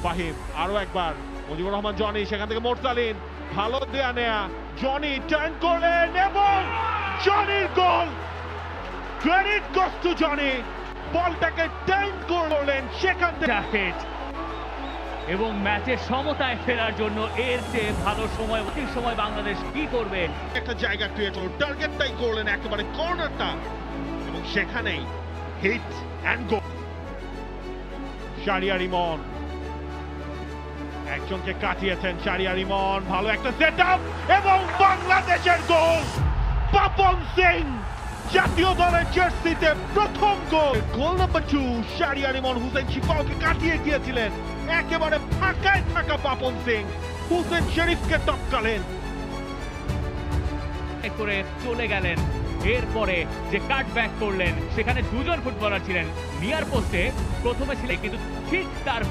ফাহিম আরো একবার মুজিবুর রহমান জনি, সেখান থেকে মোরসালিন, ভালো দেয়া নেয়া, জনি টার্ন করলেন এবং জনির goal. Credit goes to Johnny, বলটাকে টার্ন করলেন সেখান থেকে। এবং ম্যাচের সমতায় ফেরার জন্য এর চেয়ে ভালো সময় অতি সময় বাংলাদেশ কি করবে। একটা জায়গা ক্রিয়েট করল, টার্গেটটাই করলেন একেবারে কর্নারটা, এবং সেখানেই হিট এন্ড গোল। শাহরিয়ার ইমন একজনকে কাটিয়েছেন, শাহরিয়ার ইমন ভালো একটা সেটআপ এবং বাংলাদেশের গোল। পাপন সিং জাতীয় দলের জার্সিতে প্রথম গোল। গোল নাম্বার 2, শাহরিয়ার ইমন হুসেন শিপাওকে কাটিয়ে গিয়েছিলেন, একেবারে ফাঁকায় থাকা পাপন সিং হুসেন শরীফকে টপকালেন করে চলে গেলেন। এরপরে যে কাট ব্যাক করলেন সেখানে দুজন ফুটবলার ছিলেন নিয়ার পোস্টে, প্রথমে ছিলেন কিন্তু ঠিক তার